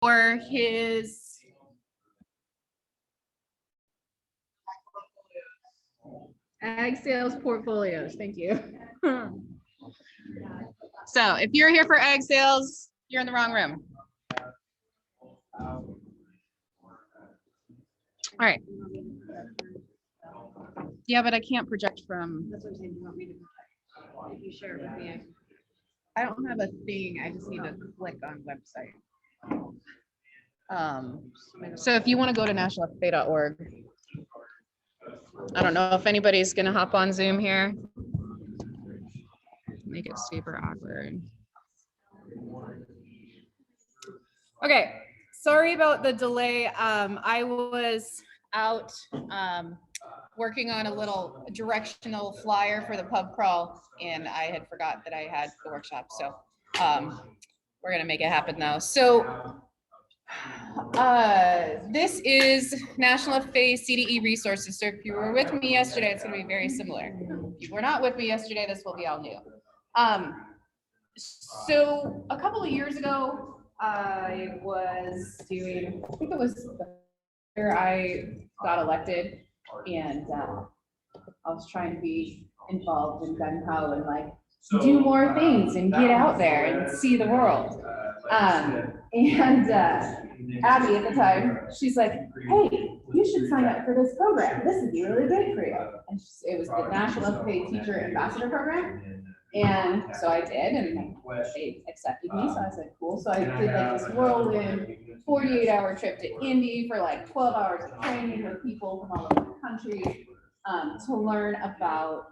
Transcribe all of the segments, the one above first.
for his ag sales portfolios. Thank you. So if you're here for ag sales, you're in the wrong room. All right. Yeah, but I can't project from. That's what I'm saying. You want me to project? If you share it with me, I don't have a thing. I just need to click on website. So if you want to go to nationalffa.org, I don't know if anybody's going to hop on Zoom here. Make it super awkward. Okay, sorry about the delay. I was out working on a little directional flyer for the pub crawl, and I had forgot that I had the workshop. So we're gonna make it happen now. So this is National FFA CDE resources. So if you were with me yesterday, it's gonna be very similar. If you were not with me yesterday, this will be all new. So a couple of years ago, I was doing, I think it was where I got elected, and I was trying to be involved in gun ho and like do more things and get out there and see the world. Abby at the time, she's like, hey, you should sign up for this program. This would be really good for you. And it was the National FFA Teacher Ambassador Program. And so I did, and they accepted me. So I was like, cool. So I did like this whirlwind 48-hour trip to Indy for like 12 hours of training with people from all over the country to learn about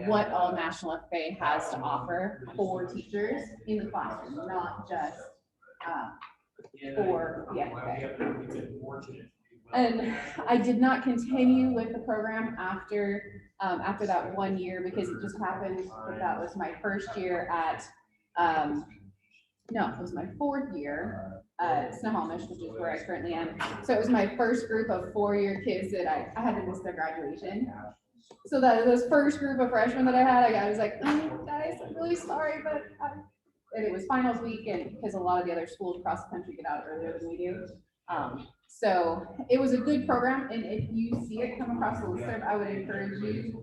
what all National FFA has to offer for teachers in the classroom, not just for the FFA. And I did not continue with the program after that 1 year, because it just happened that was my first year at no, it was my fourth year at Snohomish, which is where I currently am. So it was my first group of 4-year kids that I had to miss their graduation. So that this first group of freshmen that I had, I was like, oh, guys, I'm really sorry, but and it was finals week, and because a lot of the other schools across the country get out earlier than we do. So it was a good program, and if you see it come across the listserv, I would encourage you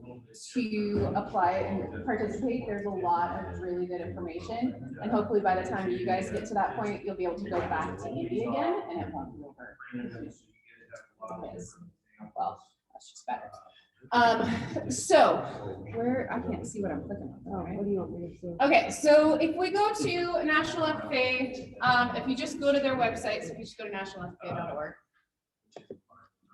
to apply and participate. There's a lot of really good information, and hopefully by the time you guys get to that point, you'll be able to go back to Indy again, and it won't be over. Well, that's just better. So where I can't see what I'm clicking on. Oh, what do you want me to do? Okay, so if we go to National FFA, if you just go to their website, so if you just go to nationalffa.org,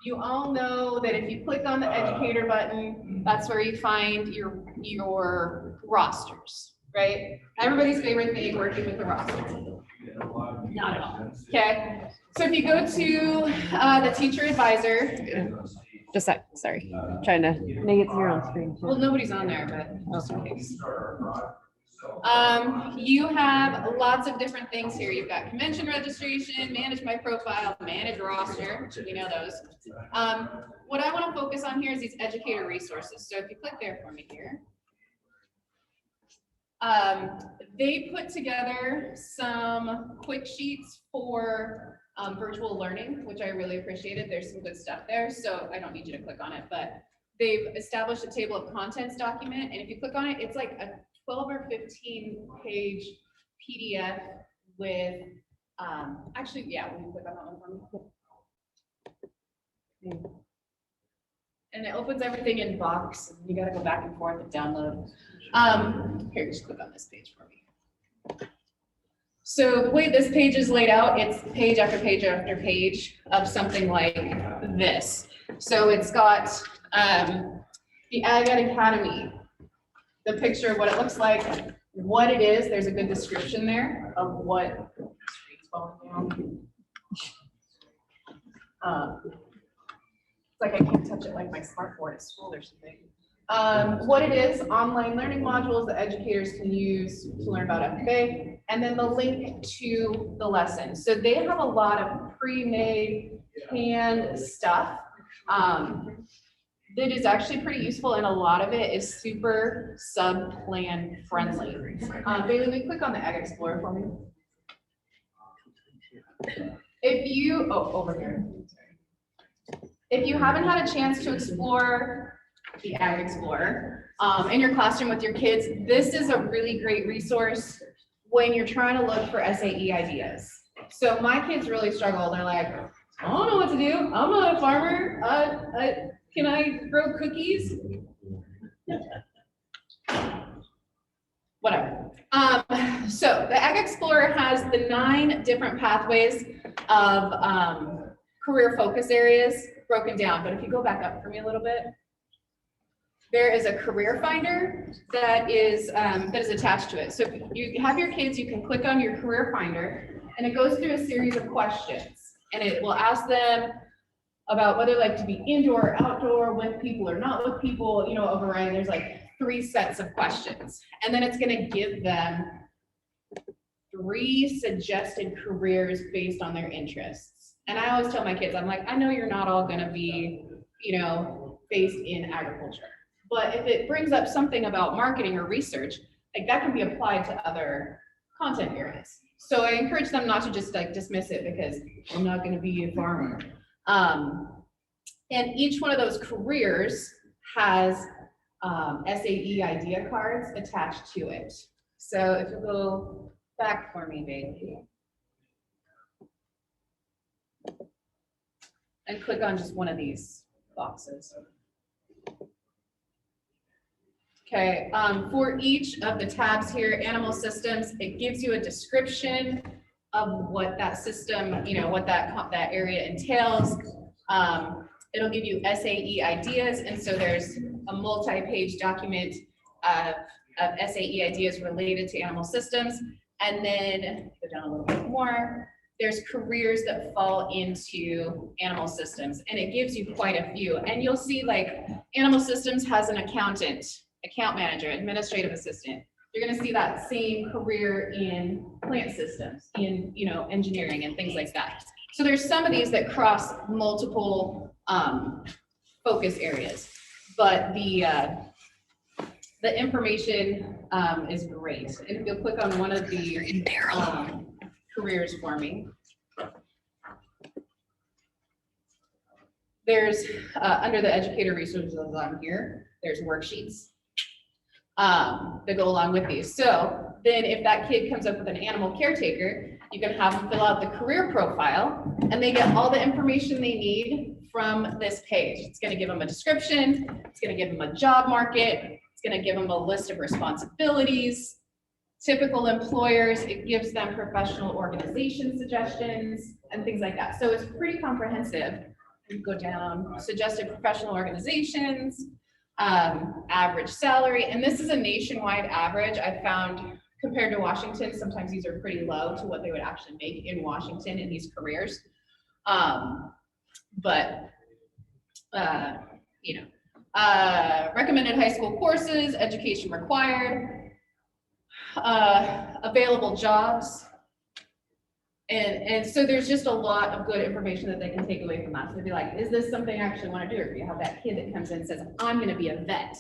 you all know that if you click on the educator button, that's where you find your rosters, right? Everybody's favorite thing, working with the roster. Not at all. Okay, so if you go to the teacher advisor. Just a sec, sorry, trying to make it to your own screen too. Well, nobody's on there, but just in case. You have lots of different things here. You've got convention registration, manage my profile, manage roster, we know those. What I want to focus on here is these educator resources. So if you click there for me here, they put together some quick sheets for virtual learning, which I really appreciated. There's some good stuff there, so I don't need you to click on it, but they've established a table of contents document, and if you click on it, it's like a 12 or 15 page PDF with, actually, yeah, when you click on that one for me. And it opens everything in box, and you gotta go back and forth and download. Here, just click on this page for me. So the way this page is laid out, it's page after page after page of something like this. So it's got the Ag Ed Academy, the picture of what it looks like, what it is. There's a good description there of what. It's like I can't touch it like my smartboard at school or something. What it is, online learning modules that educators can use to learn about FFA, and then the link to the lesson. So they have a lot of pre-made canned stuff that is actually pretty useful, and a lot of it is super sub-plan friendly. Bailey, will you click on the Ag Explorer for me? If you, over here. If you haven't had a chance to explore the Ag Explorer in your classroom with your kids, this is a really great resource when you're trying to look for SAE ideas. So my kids really struggle. They're like, I don't know what to do. I'm not a farmer. Can I grow cookies? Whatever. So the Ag Explorer has the 9 different pathways of career focus areas broken down. But if you go back up for me a little bit, there is a career finder that is attached to it. So if you have your kids, you can click on your career finder, and it goes through a series of questions, and it will ask them about whether they like to be indoor or outdoor, with people or not with people, you know, a variety. There's like 3 sets of questions, and then it's going to give them 3 suggested careers based on their interests. And I always tell my kids, I'm like, I know you're not all going to be, you know, based in agriculture, but if it brings up something about marketing or research, like that can be applied to other content areas. So I encourage them not to just like dismiss it because I'm not going to be a farmer. And each one of those careers has SAE idea cards attached to it. So if you go back for me, baby, and click on just one of these boxes. Okay, for each of the tabs here, animal systems, it gives you a description of what that system, you know, what that area entails. It'll give you SAE ideas, and so there's a multi-page document of SAE ideas related to animal systems. And then go down a little bit more. There's careers that fall into animal systems, and it gives you quite a few. And you'll see like animal systems has an accountant, account manager, administrative assistant. You're going to see that same career in plant systems, in, you know, engineering and things like that. So there's some of these that cross multiple focus areas, but the information is great. And if you'll click on one of the careers for me, there's under the educator resources on here, there's worksheets that go along with these. So then if that kid comes up with an animal caretaker, you can have them fill out the career profile, and they get all the information they need from this page. It's going to give them a description, it's going to give them a job market, it's going to give them a list of responsibilities, typical employers, it gives them professional organization suggestions and things like that. So it's pretty comprehensive. You go down, suggested professional organizations, average salary, and this is a nationwide average. I found compared to Washington, sometimes these are pretty low to what they would actually make in Washington in these careers. You know, recommended high school courses, education required, available jobs. And so there's just a lot of good information that they can take away from that. So they'd be like, is this something I actually want to do? Or if you have that kid that comes in and says, I'm going to be a vet,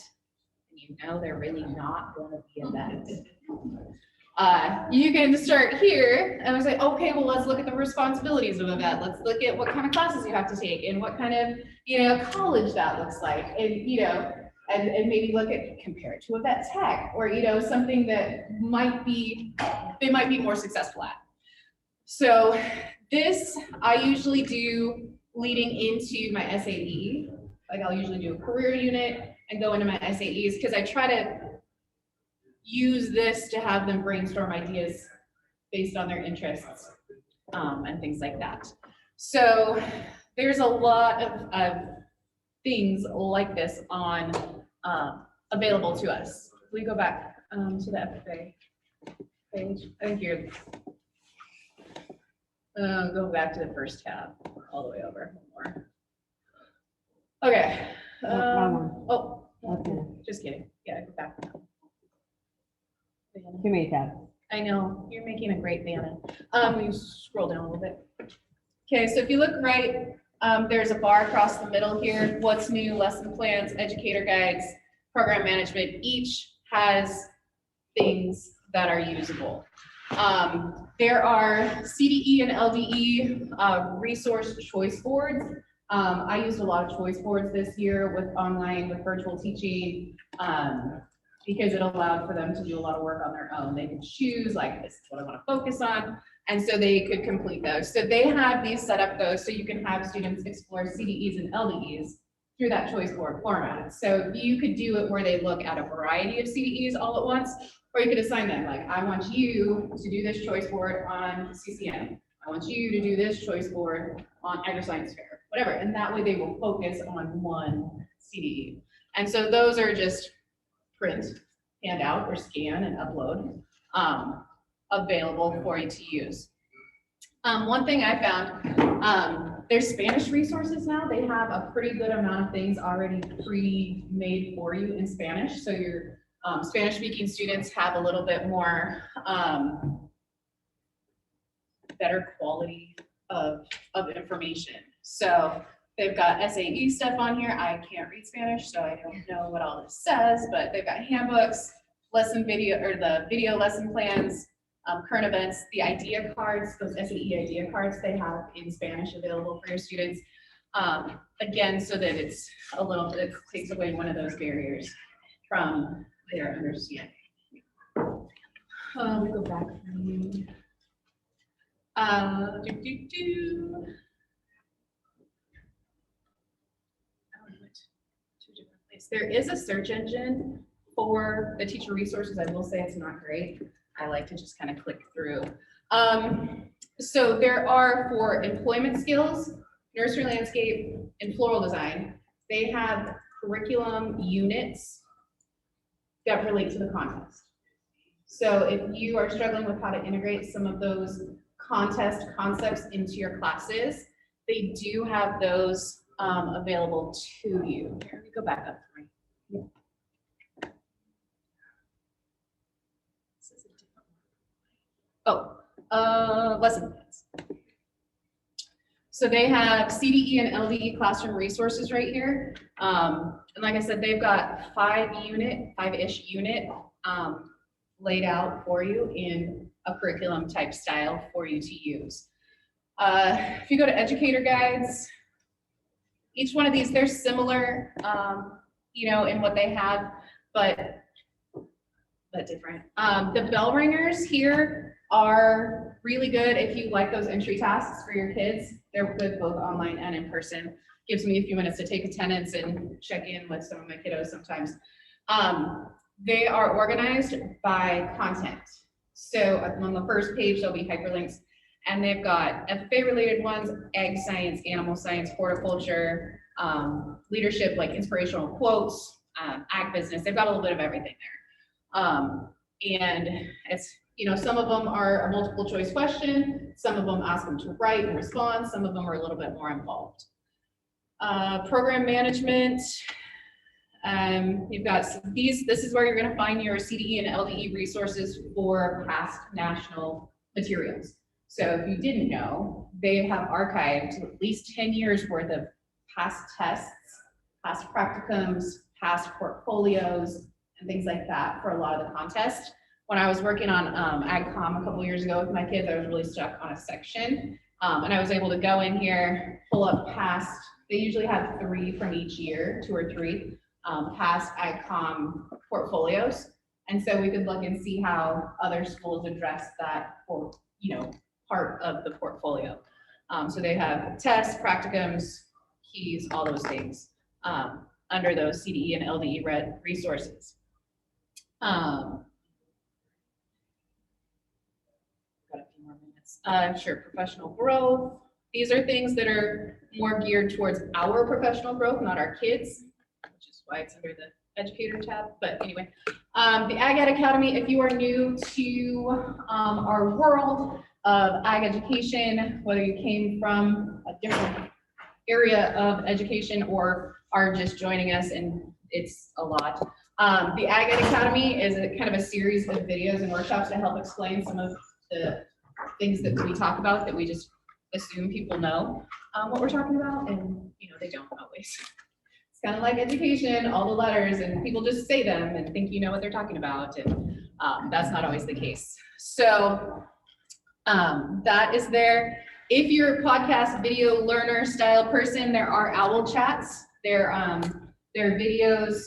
and you know they're really not going to be a vet. You can start here and I was like, okay, well, let's look at the responsibilities of a vet. Let's look at what kind of classes you have to take and what kind of, you know, college that looks like. And, you know, and maybe look at, compare it to a vet tech, or, you know, something that might be, they might be more successful at. So this I usually do leading into my SAE. Like I'll usually do a career unit and go into my SAEs because I try to use this to have them brainstorm ideas based on their interests and things like that. So there's a lot of things like this on available to us. We go back to the FFA page. I think you're go back to the first tab all the way over. More. Okay. Oh, okay. Just kidding. Yeah, go back. Too many tabs. I know, you're making a great banner. You scroll down a little bit. Okay, so if you look right, there's a bar across the middle here. What's new, lesson plans, educator guides, program management. Each has things that are usable. There are CDE and LDE resource choice boards. I used a lot of choice boards this year with online, with virtual teaching, because it allowed for them to do a lot of work on their own. They could choose, like, this is what I want to focus on, and so they could complete those. So they have these set up those so you can have students explore CDEs and LDEs through that choice board format. So you could do it where they look at a variety of CDEs all at once, or you could assign them, like, I want you to do this choice board on CCM. I want you to do this choice board on Agri-Science Fair, whatever. And that way they will focus on one CDE. And so those are just print, hand out, or scan and upload, available for you to use. One thing I found, there's Spanish resources now. They have a pretty good amount of things already pre-made for you in Spanish. So your Spanish-speaking students have a little bit more better quality of information. So they've got SAE stuff on here. I can't read Spanish, so I don't know what all this says, but they've got handbooks, lesson video, or the video lesson plans, current events, the idea cards, those SAE idea cards they have in Spanish available for your students. Again, so that it's a little bit, it takes away one of those barriers from their understanding. We go back. There is a search engine for the teacher resources. I will say it's not great. I like to just kind of click through. So there are, for employment skills, nursery landscape, and floral design, they have curriculum units that relate to the contest. So if you are struggling with how to integrate some of those contest concepts into your classes, they do have those available to you. Here, let me go back up. Yeah. This is a different one. Lesson plans. So they have CDE and LDE classroom resources right here. And like I said, they've got five-ish unit laid out for you in a curriculum type style for you to use. If you go to educator guides, each one of these, they're similar, you know, in what they have, but different. The bell ringers here are really good if you like those entry tasks for your kids. They're good both online and in person. Gives me a few minutes to take attendance and check in with some of my kiddos sometimes. They are organized by content. So on the first page, there'll be hyperlinks, and they've got FFA related ones, ag science, animal science, horticulture, leadership, like inspirational quotes, ag business. They've got a little bit of everything there. And it's, you know, some of them are a multiple choice question. Some of them ask them to write and respond. Some of them are a little bit more involved. Program management. You've got these, this is where you're going to find your CDE and LDE resources for past national materials. So if you didn't know, they have archived at least 10 years worth of past tests, past practicums, past portfolios, and things like that for a lot of the contests. When I was working on AgCom a couple years ago with my kids, I was really stuck on a section, and I was able to go in here, pull up past, they usually have 3 from each year, 2 or 3, past AgCom portfolios. And so we could look and see how other schools address that, for, you know, part of the portfolio. So they have tests, practicums, keys, all those things under those CDE and LDE resources. Got a few more minutes. Sure, professional growth. These are things that are more geared towards our professional growth, not our kids, which is why it's under the educator tab. But anyway, the Ag Ed Academy, if you are new to our world of ag education, whether you came from a different area of education or are just joining us, and it's a lot. The Ag Ed Academy is a kind of a series of videos and workshops to help explain some of the things that we talk about that we just assume people know what we're talking about, and you know, they don't always. It's kind of like education, all the letters, and people just say them and think you know what they're talking about, and that's not always the case. So that is there. If you're a podcast video learner style person, there are owl chats. There are videos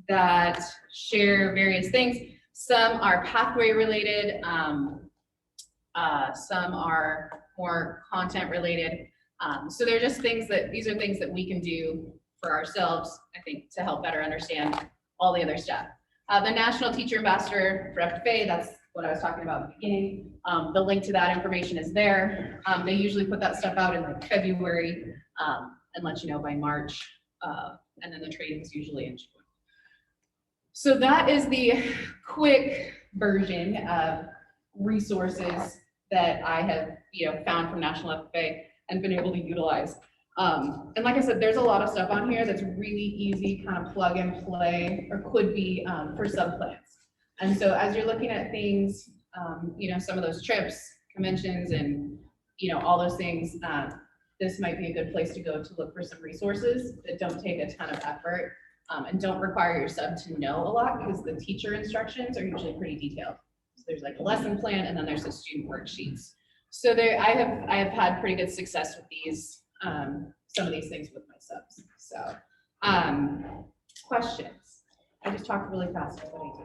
that share various things. Some are pathway related, some are more content related. So they're just things these are things that we can do for ourselves, I think, to help better understand all the other stuff. The National Teacher Ambassador for FFA, that's what I was talking about at the beginning. The link to that information is there. They usually put that stuff out in like February and let you know by March. And then the training is usually in June. So that is the quick version of resources that I have found from National FFA and been able to utilize. And like I said, there's a lot of stuff on here that's really easy, kind of plug and play, or could be for subplans. And so as you're looking at things, some of those trips, conventions, and all those things, this might be a good place to go to look for some resources that don't take a ton of effort and don't require your sub to know a lot, because the teacher instructions are usually pretty detailed. So there's like a lesson plan, and then there's the student worksheets. So I have had pretty good success with these, some of these things with my subs. So questions? I just talked really fast. That's what I do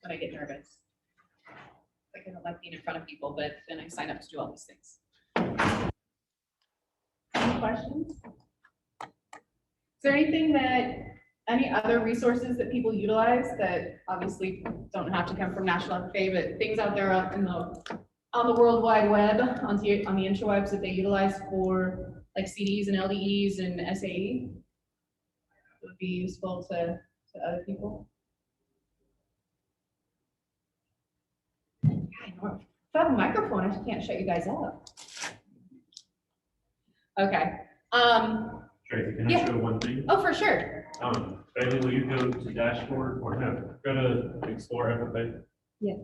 when I get nervous. I kind of like being in front of people, but then I sign up to do all these things. Any questions? Is there any other resources that people utilize that obviously don't have to come from National FFA, but things out there on the World Wide Web, on the interwebs that they utilize for like CDEs and LDEs and SAE would be useful to other people? If I have a microphone, I just can't shut you guys up. Okay. Tracy, can I Yeah. show one thing? Oh, for sure. Bailey, will you go to dashboard or no? Go to Explore FFA. Yes.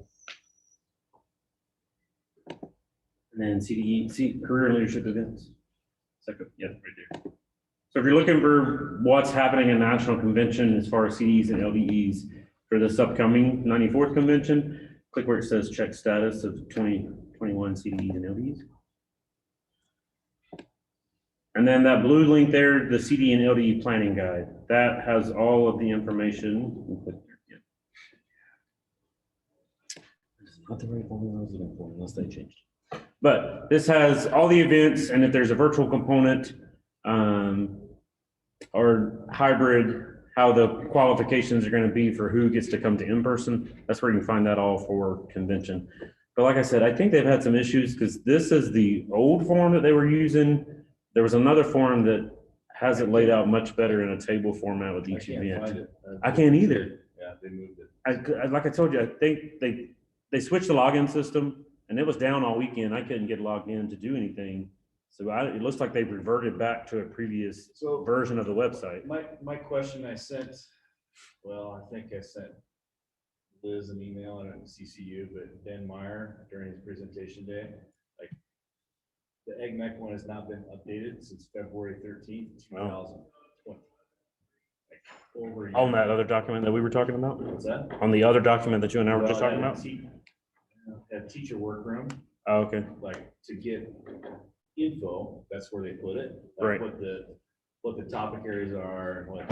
And then CDE, career and leadership events. Second, yeah, right there. So if you're looking for what's happening in National Convention as far as CDEs and LDEs for this upcoming 94th convention, click where it says check status of 2021 CDEs and LDEs. And then that blue link there, the CD and LDE planning guide, that has all of the information. Not the right one I was looking for, unless they changed. But this has all the events, and if there's a virtual component or hybrid, how the qualifications are going to be for who gets to come to in-person. That's where you can find that all for convention. But like I said, I think they've had some issues because this is the old form that they were using. There was another form that has it laid out much better in a table format with each event. I can't either. Yeah, they moved it. Like I told you, I think they switched the login system, and it was down all weekend. I couldn't get logged in to do anything. So it looks like they've reverted back to a previous version of the website. My question I sent, well, I think I sent Liz an email, I don't CC you, but Dan Meyer during his presentation day, like the EGMEC one has not been updated since February 13th, 2020. Like over a year. On that other document that we were talking about? What's that? On the other document that you and I were just talking about? At teacher workroom, Oh, okay. like to get info, that's where they put it. Right. Like what the topic areas are and what.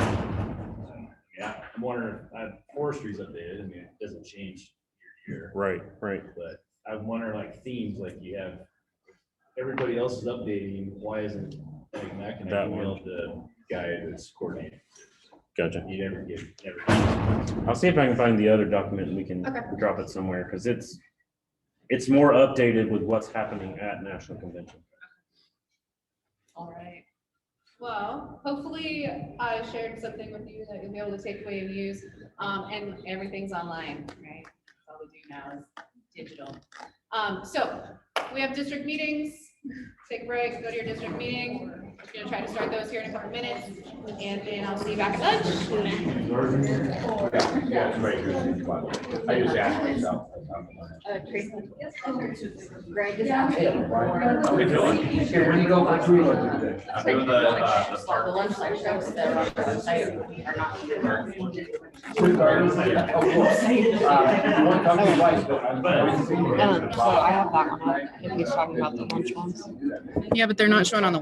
Yeah, I'm wondering if forestry's updated. I mean, it doesn't change year to year. Right. But I'm wondering like themes, like you have everybody else is updating. Why isn't like Mac and I That emailed the guy that's coordinating? Gotcha. You never get. I'll see if I can find the other document and we can drop it somewhere because it's more updated with what's happening at National Convention. All right. Well, hopefully I shared something with you that you'll be able to take away and use. And everything's online, right? That's all we do now is digital. So we have district meetings. Take a break, go to your district meeting. gonna try to start those here in a couple minutes, and then I'll see you back at lunch. Yeah, it's right here. I just asked myself. Tracy. Greg is. How you doing? Here, when you go for food, what do you do? I'm doing the lunch section. Food gardens? Oh, cool. One company twice, but I'm. So I have that one up, if he's talking about the lunch ones. Yeah, but they're not showing on the